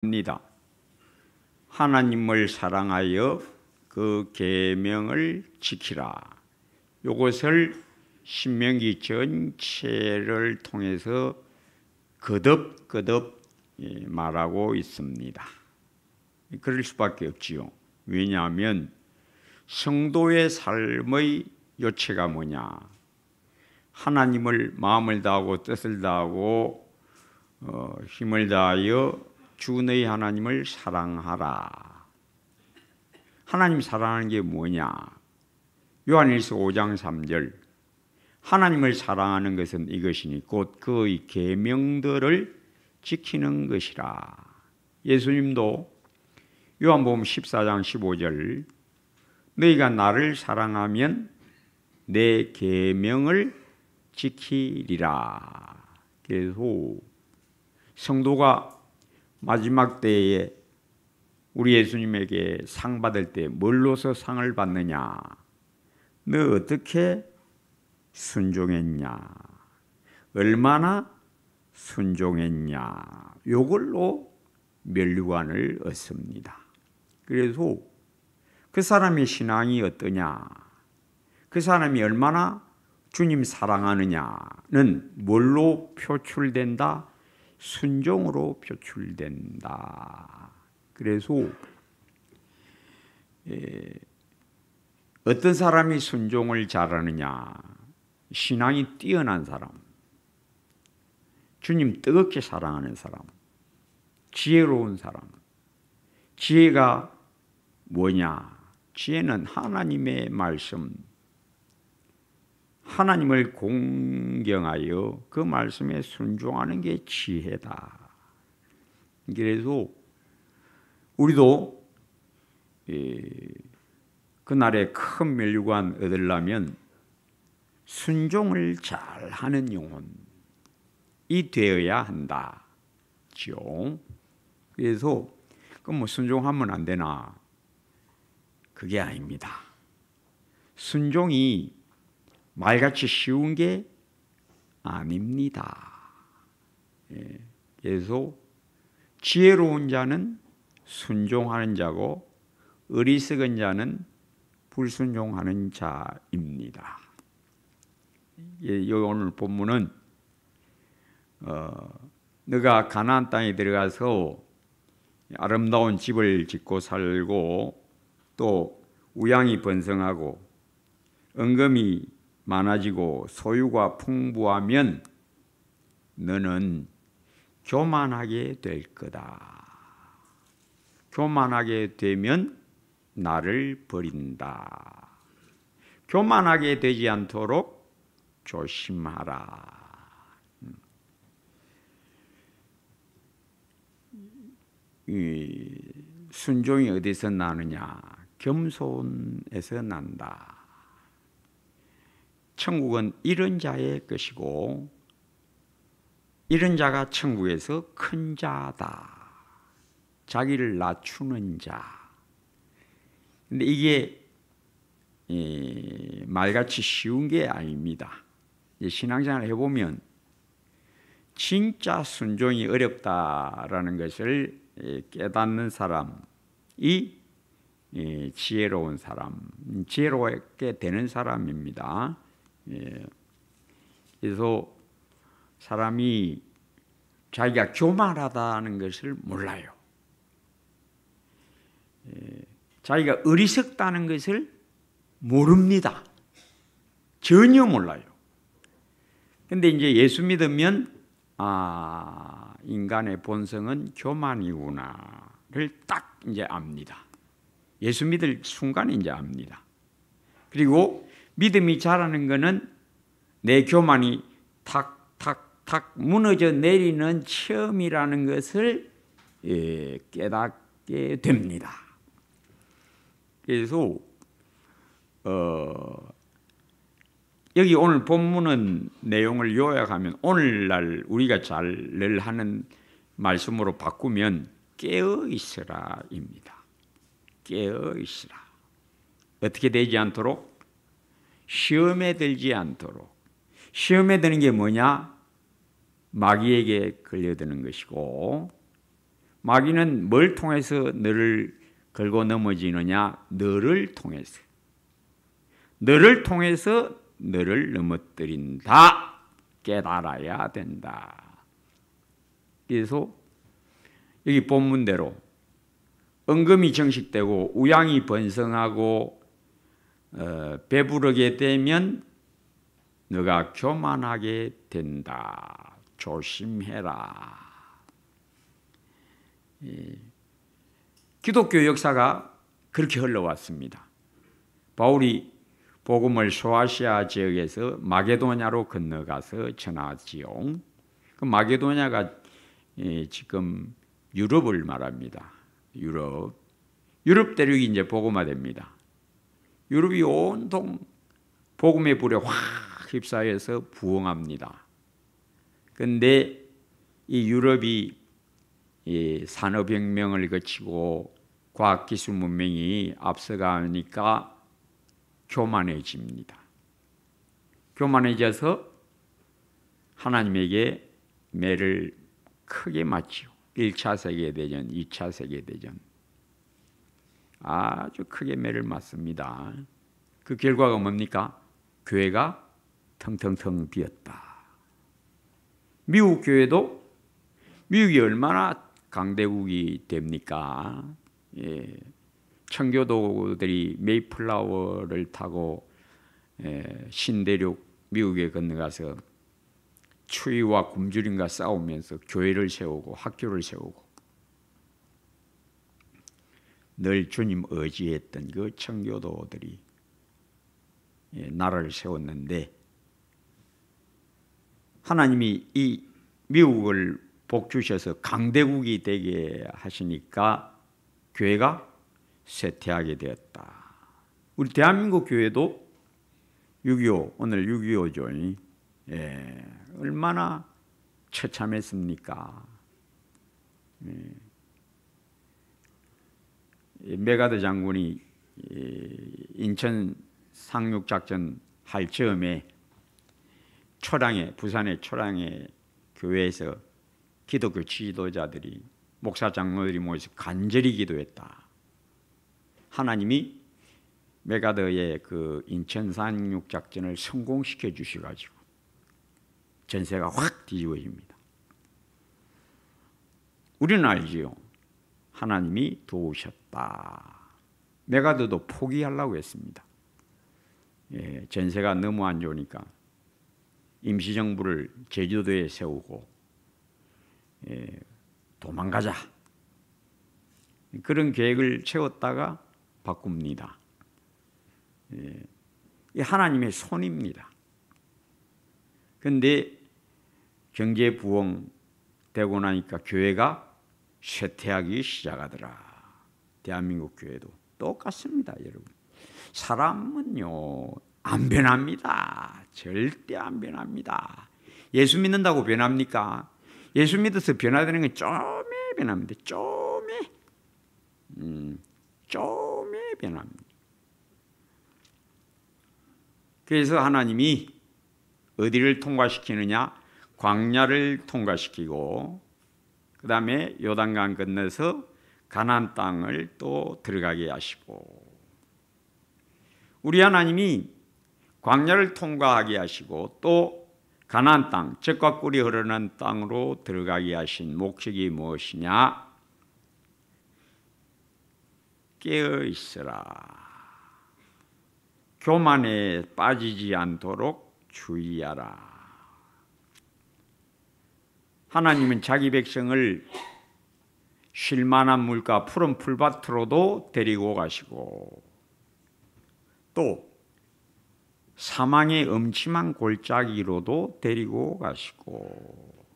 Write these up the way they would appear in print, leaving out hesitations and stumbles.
입니다. 하나님을 사랑하여 그 계명을 지키라. 이것을 신명기 전체를 통해서 거듭거듭 말하고 있습니다. 그럴 수밖에 없지요. 왜냐하면 성도의 삶의 요체가 뭐냐? 하나님을 마음을 다하고 뜻을 다하고 힘을 다하여 주 너희 하나님을 사랑하라. 하나님 사랑하는 게 뭐냐? 요한일서 5장 3절 하나님을 사랑하는 것은 이것이니 곧 그의 계명들을 지키는 것이라. 예수님도 요한복음 14장 15절 너희가 나를 사랑하면 내 계명을 지키리라. 그래서 성도가 마지막 때에 우리 예수님에게 상 받을 때 뭘로서 상을 받느냐? 너 어떻게 순종했냐? 얼마나 순종했냐? 이걸로 면류관을 얻습니다. 그래서 그 사람의 신앙이 어떠냐? 그 사람이 얼마나 주님 사랑하느냐는 뭘로 표출된다? 순종으로 표출된다. 그래서 어떤 사람이 순종을 잘하느냐? 신앙이 뛰어난 사람, 주님 뜨겁게 사랑하는 사람, 지혜로운 사람. 지혜가 뭐냐? 지혜는 하나님의 말씀, 하나님을 공경하여 그 말씀에 순종하는 게 지혜다. 그래서 우리도 그날의 큰 면류관 얻으려면 순종을 잘하는 영혼이 되어야 한다죠. 그래서 그럼 순종하면 안 되나? 그게 아닙니다. 순종이 말같이 쉬운 게 아닙니다. 그래서 지혜로운 자는 순종하는 자고 어리석은 자는 불순종하는 자입니다. 오늘 본문은 너가 가나안 땅에 들어가서 아름다운 집을 짓고 살고 또 우양이 번성하고 은금이 많아지고 소유가 풍부하면 너는 교만하게 될 거다. 교만하게 되면 나를 버린다. 교만하게 되지 않도록 조심하라. 순종이 어디서 나느냐? 겸손에서 난다. 천국은 이런 자의 것이고 이런 자가 천국에서 큰 자다. 자기를 낮추는 자. 근데 이게 말같이 쉬운 게 아닙니다. 신앙생활을 해보면 진짜 순종이 어렵다라는 것을 깨닫는 사람이 지혜로운 사람, 지혜롭게 되는 사람입니다. 그래서 사람이 자기가 교만하다는 것을 몰라요. 자기가 어리석다는 것을 모릅니다. 전혀 몰라요. 근데 이제 예수 믿으면 인간의 본성은 교만이구나를 딱 이제 압니다. 예수 믿을 순간에 이제 압니다. 그리고 믿음이 자라는 것은 내 교만이 탁탁탁 무너져 내리는 체험이라는 것을 깨닫게 됩니다. 그래서 여기 오늘 본문은 내용을 요약하면 오늘날 우리가 잘 하는 말씀으로 바꾸면 깨어 있으라입니다. 깨어 있으라. 어떻게 되지 않도록? 시험에 들지 않도록. 시험에 드는 게 뭐냐? 마귀에게 걸려드는 것이고 마귀는 뭘 통해서 너를 걸고 넘어지느냐? 너를 통해서. 너를 통해서 너를 넘어뜨린다. 깨달아야 된다. 그래서 여기 본문대로 은금이 정식되고 우양이 번성하고 배부르게 되면 너가 교만하게 된다. 조심해라. 기독교 역사가 그렇게 흘러왔습니다. 바울이 복음을 소아시아 지역에서 마게도냐로 건너가서 전하지요. 그 마게도냐가 지금 유럽을 말합니다. 유럽 대륙이 이제 복음화됩니다. 유럽이 온통 복음의 불에 확 휩싸여서 부흥합니다. 그런데 이 유럽이 이 산업혁명을 거치고 과학기술 문명이 앞서가니까 교만해집니다. 교만해져서 하나님에게 매를 크게 맞지요. 1차 세계대전, 2차 세계대전 아주 크게 매를 맞습니다. 그 결과가 뭡니까? 교회가 텅텅텅 비었다. 미국 교회도 미국이 얼마나 강대국이 됩니까? 청교도들이 메이플라워를 타고 신대륙 미국에 건너가서 추위와 굶주림과 싸우면서 교회를 세우고 학교를 세우고 늘 주님 의지했던 그 청교도들이 나라를 세웠는데 하나님이 이 미국을 복 주셔서 강대국이 되게 하시니까 교회가 쇠퇴하게 되었다. 우리 대한민국 교회도 6.25 오늘 6.25죠. 얼마나 처참했습니까? 메가더 장군이 인천 상륙작전 할 즈음에 부산의 초량의 교회에서 기독교 지도자들이 목사 장로들이 모여서 간절히 기도했다. 하나님이 메가더의 그 인천 상륙작전을 성공시켜 주셔가지고 전세가 확 뒤집어집니다. 우리는 알지요. 하나님이 도우셨다. 메가더도 포기하려고 했습니다. 전세가 너무 안 좋으니까 임시정부를 제주도에 세우고 도망가자. 그런 계획을 세웠다가 바꿉니다. 이 하나님의 손입니다. 그런데 경제 부흥 되고 나니까 교회가 쇠퇴하기 시작하더라. 대한민국 교회도 똑같습니다, 여러분. 사람은요 안 변합니다. 절대 안 변합니다. 예수 믿는다고 변합니까? 예수 믿어서 변화되는 건 좀에 변합니다. 좀에 변합니다. 그래서 하나님이 어디를 통과시키느냐? 광야를 통과시키고 그 다음에 요단강 건너서 가나안 땅을 또 들어가게 하시고 우리 하나님이 광야를 통과하게 하시고 또 가나안 땅, 젖과 꿀이 흐르는 땅으로 들어가게 하신 목적이 무엇이냐? 깨어 있으라. 교만에 빠지지 않도록 주의하라. 하나님은 자기 백성을 쉴만한 물과 푸른 풀밭으로도 데리고 가시고 또 사망의 음침한 골짜기로도 데리고 가시고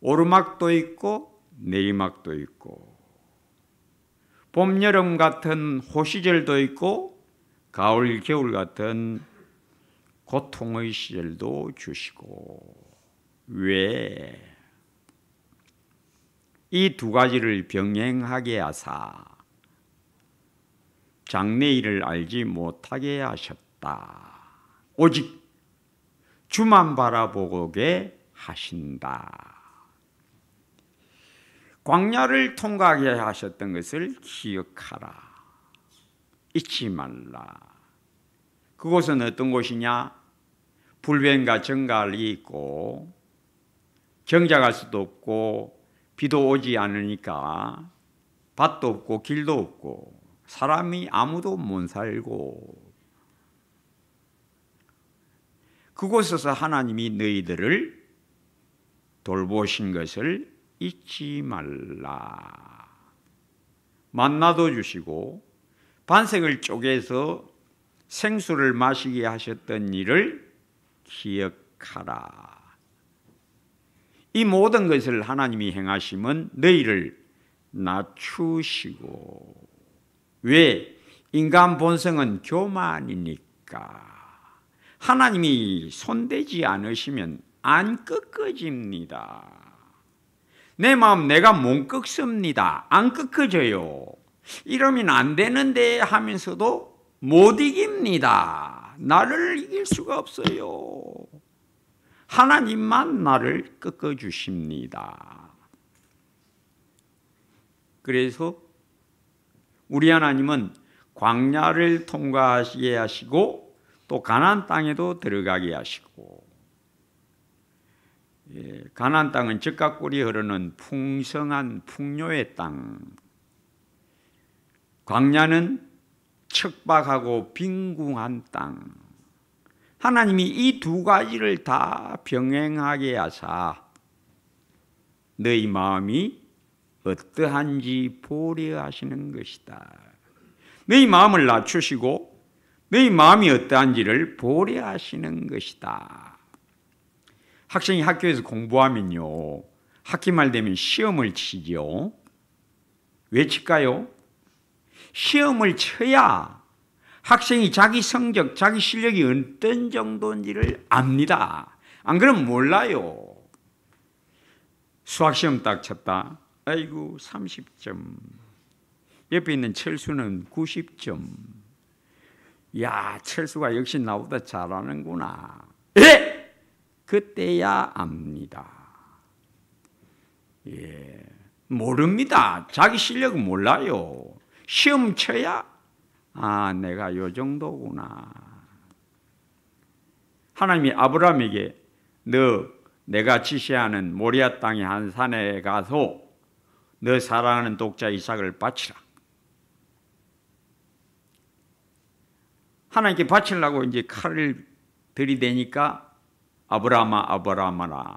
오르막도 있고 내리막도 있고 봄, 여름 같은 호시절도 있고 가을, 겨울 같은 고통의 시절도 주시고 왜? 이 두 가지를 병행하게 하사 장래일을 알지 못하게 하셨다. 오직 주만 바라보게 하신다. 광야를 통과하게 하셨던 것을 기억하라. 잊지 말라. 그곳은 어떤 곳이냐? 불변과 정갈이 있고 경작할 수도 없고 비도 오지 않으니까 밭도 없고 길도 없고 사람이 아무도 못 살고, 그곳에서 하나님이 너희들을 돌보신 것을 잊지 말라. 만나도 주시고 반석을 쪼개서 생수를 마시게 하셨던 일을 기억하라. 이 모든 것을 하나님이 행하심은 너희를 낮추시고, 왜? 인간 본성은 교만이니까. 하나님이 손대지 않으시면 안 꺾어집니다. 내 마음 내가 못 꺾습니다. 안 꺾어져요. 이러면 안 되는데 하면서도 못 이깁니다. 나를 이길 수가 없어요. 하나님만 나를 꺾어주십니다. 그래서 우리 하나님은 광야를 통과하게 하시고 또 가나안 땅에도 들어가게 하시고, 가나안 땅은 젖과 꿀이 흐르는 풍성한 풍요의 땅, 광야는 척박하고 빈궁한 땅. 하나님이 이 두 가지를 다 병행하게 하사 너희 마음이 어떠한지 보려 하시는 것이다. 너희 마음을 낮추시고 너희 마음이 어떠한지를 보려 하시는 것이다. 학생이 학교에서 공부하면요, 학기말 되면 시험을 치죠. 왜 칠까요? 시험을 쳐야 학생이 자기 성적, 자기 실력이 어떤 정도인지를 압니다. 안 그러면 몰라요. 수학시험 딱 쳤다. 아이고 30점. 옆에 있는 철수는 90점. 야, 철수가 역시 나보다 잘하는구나. 예! 그때야 압니다. 예, 모릅니다. 자기 실력은 몰라요. 시험 쳐야 아, 내가 요 정도구나. 하나님이 아브라함에게 너 내가 지시하는 모리아 땅의 한 산에 가서 너 사랑하는 독자 이삭을 바치라. 하나님께 바치려고 이제 칼을 들이대니까 아브라함아 아브라함아,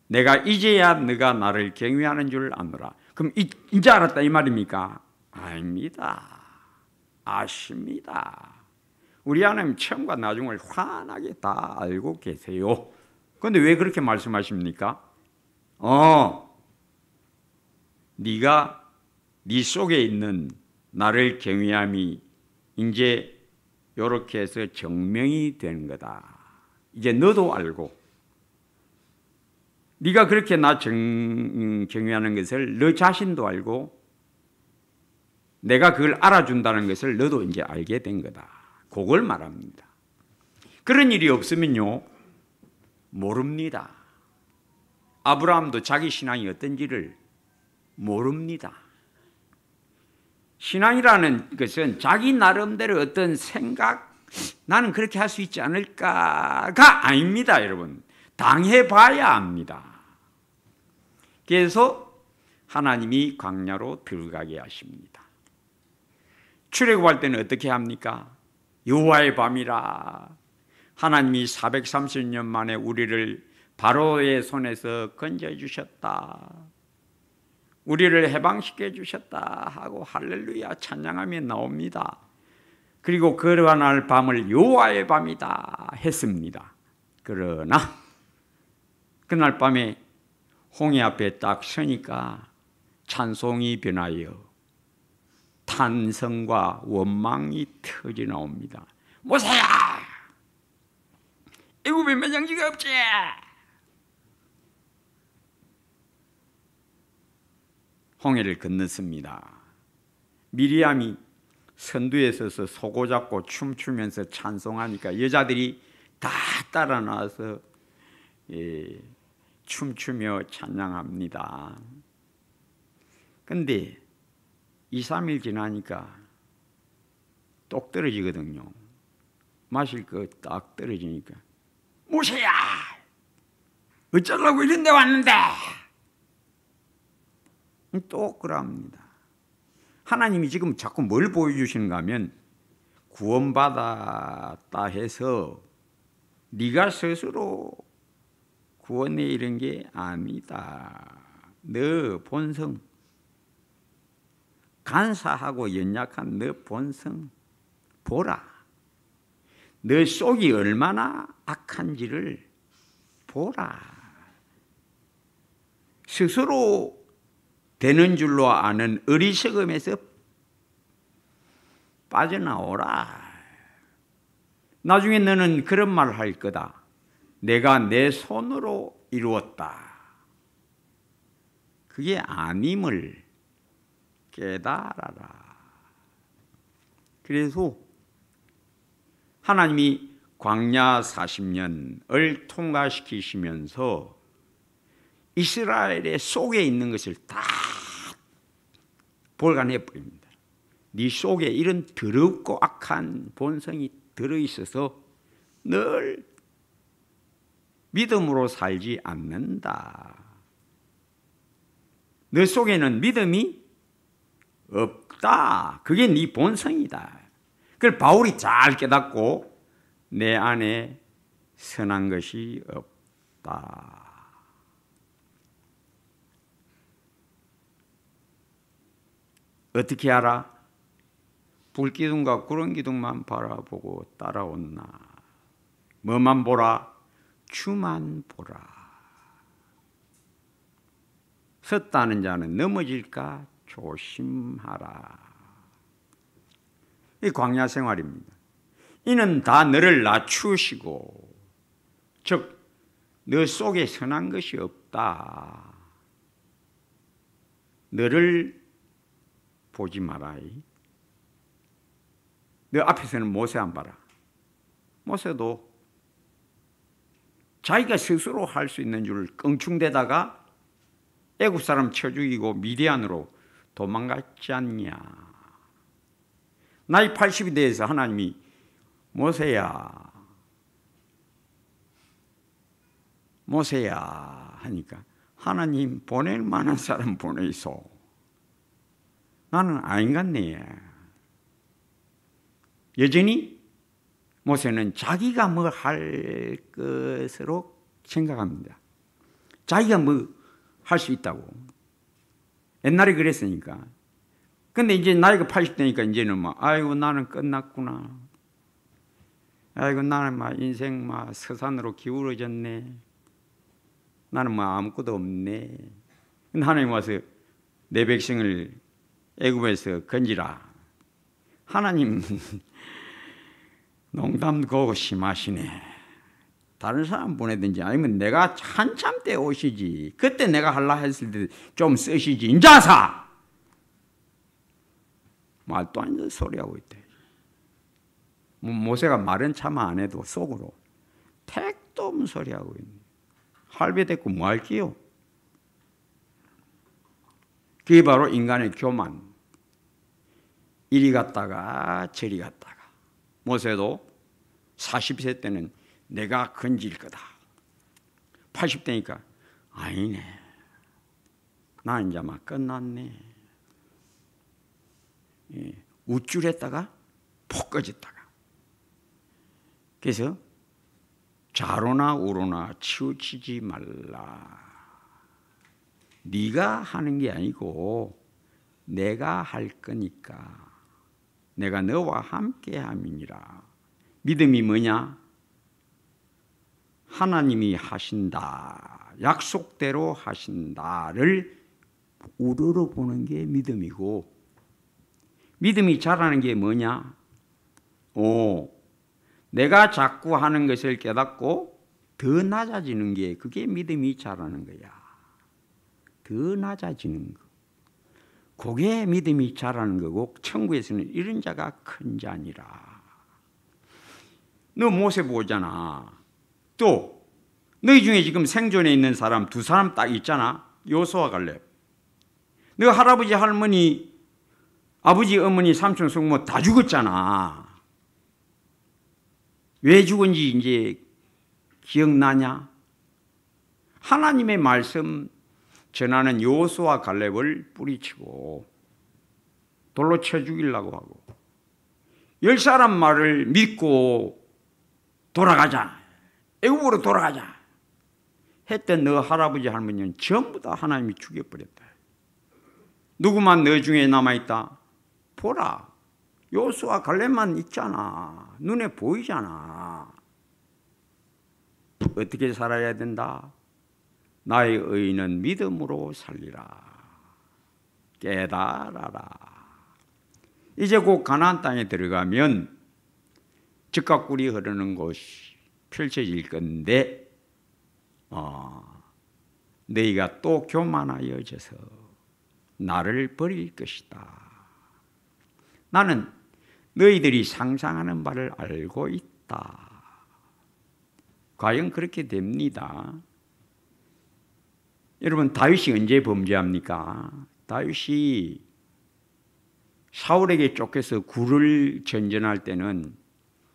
내가 이제야 너가 나를 경외하는 줄 아노라. 그럼 이제 알았다 이 말입니까? 아닙니다. 아십니다. 우리 하나님 처음과 나중을 환하게 다 알고 계세요. 그런데 왜 그렇게 말씀하십니까? 네가 네 속에 있는 나를 경외함이 이제 이렇게 해서 증명이 되는 거다. 이제 너도 알고, 네가 그렇게 나 경외하는 것을 너 자신도 알고 내가 그걸 알아준다는 것을 너도 이제 알게 된 거다. 그걸 말합니다. 그런 일이 없으면요, 모릅니다. 아브라함도 자기 신앙이 어떤지를 모릅니다. 신앙이라는 것은 자기 나름대로 어떤 생각, 나는 그렇게 할 수 있지 않을까가 아닙니다, 여러분. 당해봐야 합니다. 그래서 하나님이 광야로 들어가게 하십니다. 출애굽할 때는 어떻게 합니까? 여호와의 밤이라. 하나님이 430년 만에 우리를 바로의 손에서 건져주셨다, 우리를 해방시켜 주셨다 하고 할렐루야 찬양하며 나옵니다. 그리고 그날 밤을 여호와의 밤이다 했습니다. 그러나 그날 밤에 홍해 앞에 딱 서니까 찬송이 변하여 탄성과 원망이 터져 나옵니다. 모세야, 애굽에 매장지가 없지. 홍해를 건넜습니다. 미리암이 선두에 서서 소고 잡고 춤추면서 찬송하니까 여자들이 다 따라 나와서 춤추며 찬양합니다. 근데 2, 3일 지나니까 똑 떨어지거든요. 마실 거 딱 떨어지니까 모세야 어쩌려고 이런 데 왔는데 또 그럽니다. 하나님이 지금 자꾸 뭘 보여주시는가 하면 구원받았다 해서 네가 스스로 구원에 이른 게 아니다. 너 본성, 간사하고 연약한 너 본성 보라. 너 속이 얼마나 악한지를 보라. 스스로 되는 줄로 아는 어리석음에서 빠져나오라. 나중에 너는 그런 말을 할 거다. 내가 내 손으로 이루었다. 그게 아님을 깨달아라. 그래서 하나님이 광야 40년을 통과시키시면서 이스라엘의 속에 있는 것을 다 볼관해 버립니다. 네 속에 이런 더럽고 악한 본성이 들어있어서 늘 믿음으로 살지 않는다. 너 속에는 믿음이 없다. 그게 네 본성이다. 그걸 바울이 잘 깨닫고 내 안에 선한 것이 없다. 어떻게 알아? 불기둥과 구름기둥만 바라보고 따라온나. 뭐만 보라? 주만 보라. 섰다는 자는 넘어질까 조심하라. 이 광야 생활입니다. 이는 다 너를 낮추시고, 즉 너 속에 선한 것이 없다. 너를 보지 마라. 너 앞에서는 모세 안 봐라. 모세도 자기가 스스로 할 수 있는 줄 껑충대다가 애굽 사람 쳐 죽이고 미디안으로 도망갔지 않냐. 나이 80이 돼서 하나님이 모세야 하니까 하나님 보낼 만한 사람 보내소. 나는 아닌 같네. 여전히 모세는 자기가 뭐 할 것으로 생각합니다. 자기가 뭐 할 수 있다고. 옛날에 그랬으니까. 근데 이제 나이가 80대니까 이제는 막 아이고 나는 끝났구나. 아이고 나는 막 인생 막 서산으로 기울어졌네. 나는 뭐 아무것도 없네. 근데 하나님 와서 내 백성을 애굽에서 건지라. 하나님 농담고 심하시네. 다른 사람 보내든지 아니면 내가 한참 때 오시지. 그때 내가 할라 했을 때 좀 쓰시지. 인자사! 말도 안 되는 소리하고 있대. 모세가 말은 차마 안 해도 속으로 택도 없는 소리하고 있네. 할배됐고 뭐 할게요? 그게 바로 인간의 교만. 이리 갔다가 저리 갔다가. 모세도 40세 때는 내가 건질 거다. 80대니까 아니네. 나 이제 막 끝났네. 우쭐했다가 폭 꺼졌다가. 그래서 좌로나 우로나 치우치지 말라. 네가 하는 게 아니고 내가 할 거니까. 내가 너와 함께 함이니라. 믿음이 뭐냐? 하나님이 하신다. 약속대로 하신다를 우러러보는 게 믿음이고, 믿음이 자라는 게 뭐냐? 내가 자꾸 하는 것을 깨닫고 더 낮아지는 게 그게 믿음이 자라는 거야. 더 낮아지는 거. 그게 믿음이 자라는 거고 천국에서는 이런 자가 큰 자니라. 너 모세 보잖아. 또 너희 중에 지금 생존에 있는 사람 두 사람 딱 있잖아. 요수아 갈렙. 너 할아버지, 할머니, 아버지, 어머니, 삼촌, 숙모 다 죽었잖아. 왜 죽은지 이제 기억나냐? 하나님의 말씀 전하는 여호수아 갈렙을 뿌리치고 돌로 쳐 죽이려고 하고 10사람 말을 믿고 돌아가자, 애굽으로 돌아가자 했던 너 할아버지 할머니는 전부 다 하나님이 죽여버렸다. 누구만 너 중에 남아있다? 보라, 여호수아 갈렙만 있잖아. 눈에 보이잖아. 어떻게 살아야 된다? 나의 의인은 믿음으로 살리라. 깨달아라. 이제 곧 가나안 땅에 들어가면 젖과 꿀이 흐르는 곳이 펼쳐질 건데 너희가 또 교만하여져서 나를 버릴 것이다. 나는 너희들이 상상하는 바를 알고 있다. 과연 그렇게 됩니다. 여러분, 다윗이 언제 범죄합니까? 다윗이 사울에게 쫓겨서 굴을 전전할 때는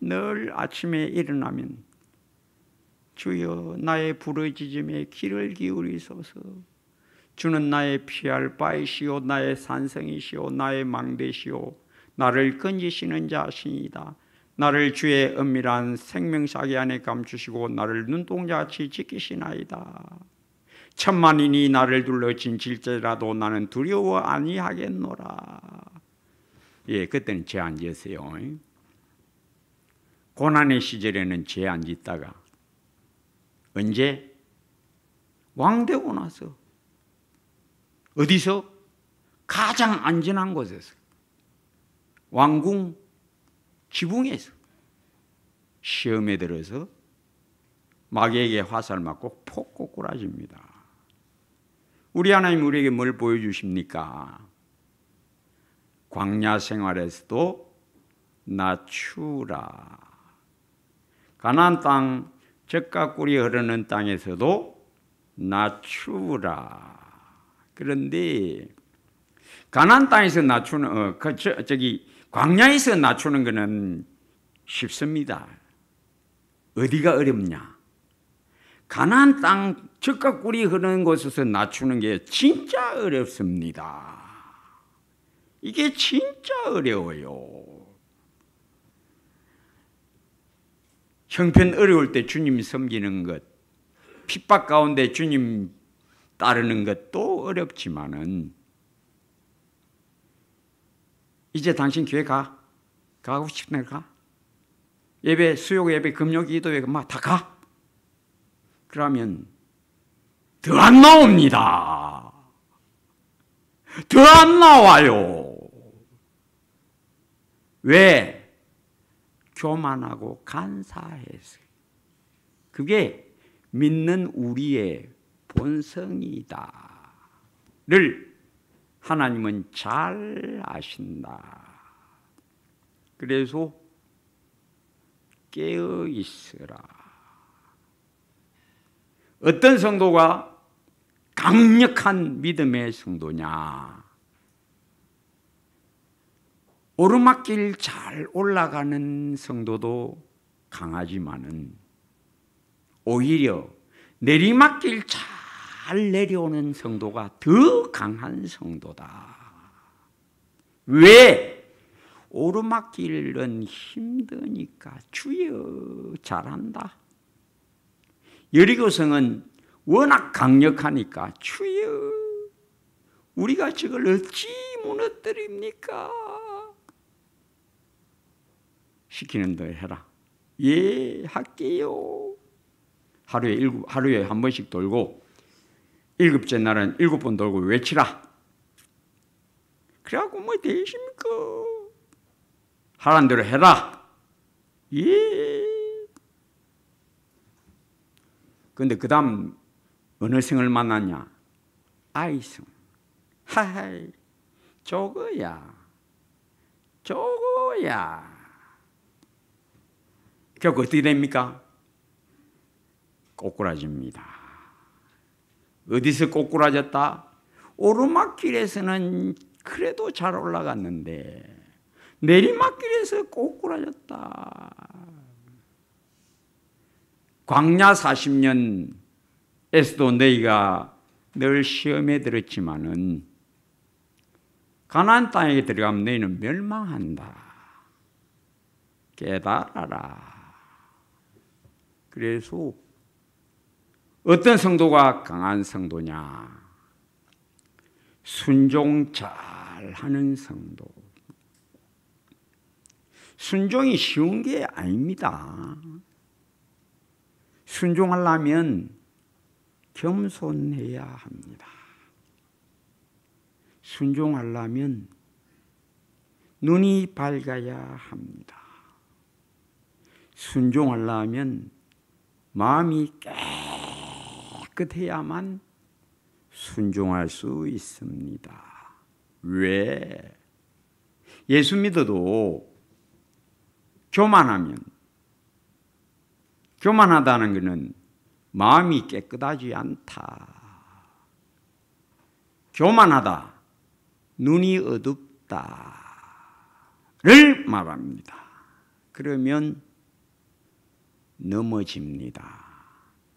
늘 아침에 일어나면 주여 나의 부르짖음에 귀를 기울이소서. 주는 나의 피할 바이시오, 나의 산성이시오, 나의 망대시오, 나를 건지시는 자신이다. 나를 주의 은밀한 생명사기 안에 감추시고 나를 눈동자같이 지키시나이다. 천만인이 나를 둘러 진칠지라도 나는 두려워 아니하겠노라. 예, 그때는 죄 안 지었어요. 고난의 시절에는 죄 안 짓다가 언제? 왕 되고 나서. 어디서? 가장 안전한 곳에서. 왕궁 지붕에서 시험에 들어서 마귀에게 화살 맞고 폭 꼬꾸라집니다. 우리 하나님 우리에게 뭘 보여주십니까? 광야 생활에서도 낮추라. 가나안 땅 젖과 꿀이 흐르는 땅에서도 낮추라. 그런데 가나안 땅에서 낮추는 광야에서 낮추는 것은 쉽습니다. 어디가 어렵냐? 가나안 땅 젖과 꿀이 흐르는 곳에서 낮추는 게 진짜 어렵습니다. 이게 진짜 어려워요. 형편 어려울 때 주님 섬기는 것, 핍박 가운데 주님 따르는 것도 어렵지만은 이제 당신 교회 가고 싶은 데 가? 예배, 수요 예배, 금요 기도회 막 다 가? 그러면 더 안 나옵니다. 더 안 나와요. 왜? 교만하고 간사해서. 그게 믿는 우리의 본성이다를 하나님은 잘 아신다. 그래서 깨어 있으라. 어떤 성도가 강력한 믿음의 성도냐? 오르막길 잘 올라가는 성도도 강하지만은 오히려 내리막길 잘 내려오는 성도가 더 강한 성도다. 왜? 오르막길은 힘드니까. 주여 잘한다. 여리고성은 워낙 강력하니까 주여 우리가 저걸 어찌 무너뜨립니까? 시키는 대로 해라. 예, 할게요. 하루에 한 번씩 돌고 7째 날은 7번 돌고 외치라. 그래갖고 뭐 되십니까? 하라는 대로 해라. 예. 근데 그 다음 어느 성을 만났냐? 아이성. 하하이, 저거야. 결국 어떻게 됩니까? 꼬꾸라집니다. 어디서 꼬꾸라졌다? 오르막길에서는 그래도 잘 올라갔는데 내리막길에서 꼬꾸라졌다. 광야 40년에서도 너희가 늘 시험에 들었지만은 가나안 땅에 들어가면 너희는 멸망한다. 깨달아라. 그래서 어떤 성도가 강한 성도냐? 순종 잘하는 성도. 순종이 쉬운 게 아닙니다. 순종하려면 겸손해야 합니다. 순종하려면 눈이 밝아야 합니다. 순종하려면 마음이 깨끗해야만 순종할 수 있습니다. 왜? 예수 믿어도 교만하다는 것은 마음이 깨끗하지 않다. 교만하다, 눈이 어둡다를 말합니다. 그러면 넘어집니다.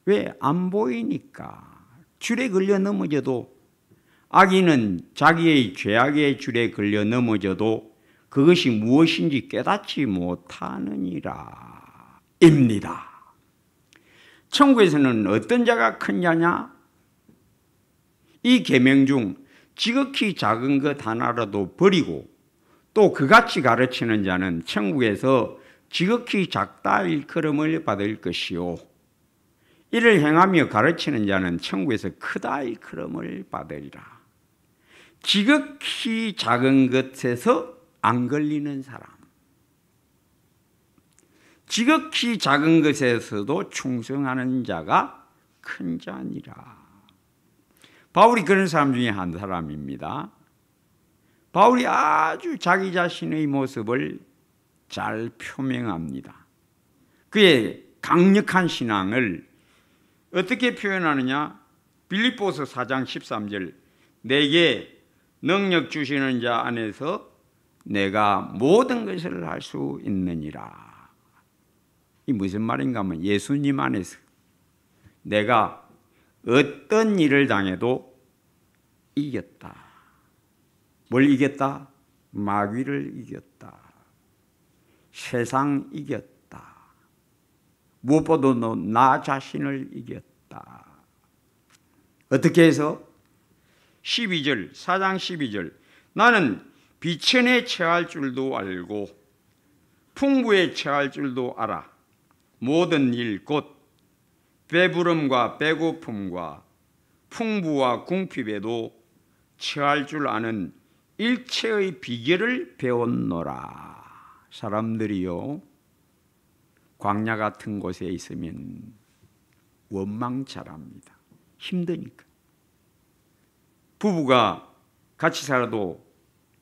왜? 안 보이니까. 줄에 걸려 넘어져도, 악인은 자기의 죄악의 줄에 걸려 넘어져도 그것이 무엇인지 깨닫지 못하느니라 입니다. 천국에서는 어떤 자가 큰 자냐? 이 계명 중 지극히 작은 것 하나라도 버리고 또 그같이 가르치는 자는 천국에서 지극히 작다 일컬음을 받을 것이요, 이를 행하며 가르치는 자는 천국에서 크다 일컬음을 받으리라. 지극히 작은 것에서 안 걸리는 사람, 지극히 작은 것에서도 충성하는 자가 큰 자니라. 바울이 그런 사람 중에 한 사람입니다. 바울이 아주 자기 자신의 모습을 잘 표명합니다. 그의 강력한 신앙을 어떻게 표현하느냐? 빌립보서 4장 13절, 내게 능력 주시는 자 안에서 내가 모든 것을 할 수 있느니라. 이 무슨 말인가 하면 예수님 안에서 내가 어떤 일을 당해도 이겼다. 뭘 이겼다? 마귀를 이겼다. 세상 이겼다. 무엇보다도 나 자신을 이겼다. 어떻게 해서? 12절, 4장 12절, 나는 비천에 처할 줄도 알고 풍부에 처할 줄도 알아. 모든 일 곧 배부름과 배고픔과 풍부와 궁핍에도 처할 줄 아는 일체의 비결을 배웠노라. 사람들이요, 광야 같은 곳에 있으면 원망잘합니다. 힘드니까. 부부가 같이 살아도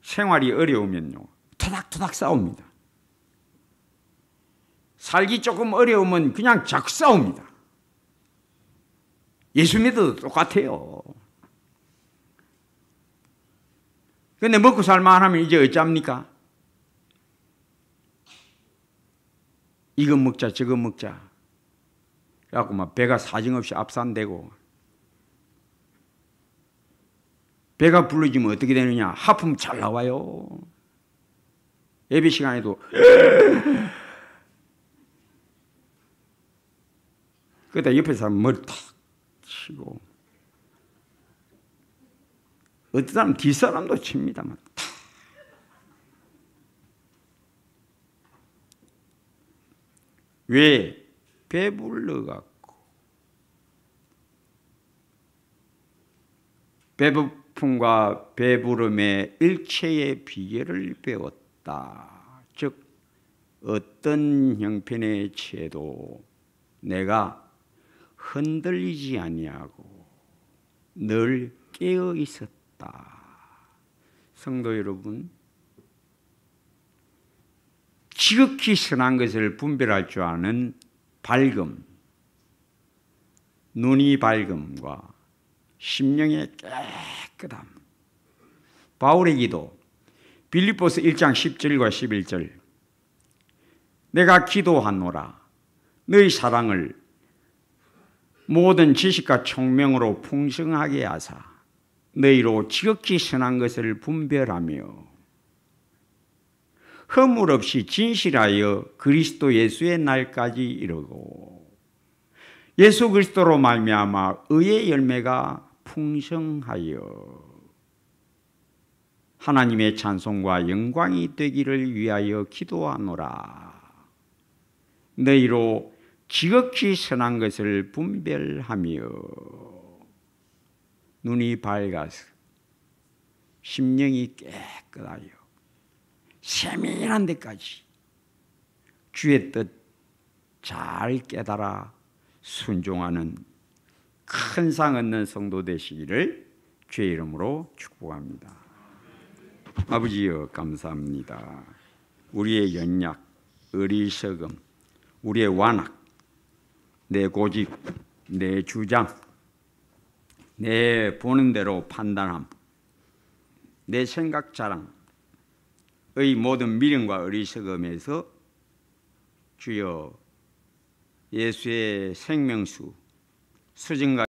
생활이 어려우면요, 토닥토닥 싸웁니다. 살기 조금 어려우면 그냥 자꾸 싸웁니다. 예수 믿어도 똑같아요. 그런데 먹고 살만 하면 이제 어쩝니까? 이거 먹자 저거 먹자 그래갖고 막 배가 사정없이 앞산되고, 배가 불러지면 어떻게 되느냐? 하품 잘 나와요. 예배 시간에도 그러다 옆에 사람 머리 탁 치고, 어떤 사람 뒷사람도 칩니다만 탁. 왜? 배불러갖고. 배고픔과 배부름의 일체의 비결을 배웠다. 즉 어떤 형편에 처해도 내가 흔들리지 아니하고 늘 깨어 있었다. 성도 여러분, 지극히 선한 것을 분별할 줄 아는 밝음, 눈이 밝음과 심령의 깨끗함. 바울의 기도 빌립보서 1장 10절과 11절. 내가 기도하노라 너희 사랑을 모든 지식과 총명으로 풍성하게 하사 너희로 지극히 선한 것을 분별하며 허물 없이 진실하여 그리스도 예수의 날까지 이르고 예수 그리스도로 말미암아 의의 열매가 풍성하여 하나님의 찬송과 영광이 되기를 위하여 기도하노라. 너희로 지극히 선한 것을 분별하며 눈이 밝아서 심령이 깨끗하여 세밀한 데까지 주의 뜻 잘 깨달아 순종하는 큰 상 얻는 성도 되시기를 주의 이름으로 축복합니다. 아버지여 감사합니다. 우리의 연약, 어리석음, 우리의 완악, 내 고집, 내 주장, 내 보는 대로 판단함, 내 생각 자랑의 모든 미련과 어리석음에서 주여 예수의 생명수 수증과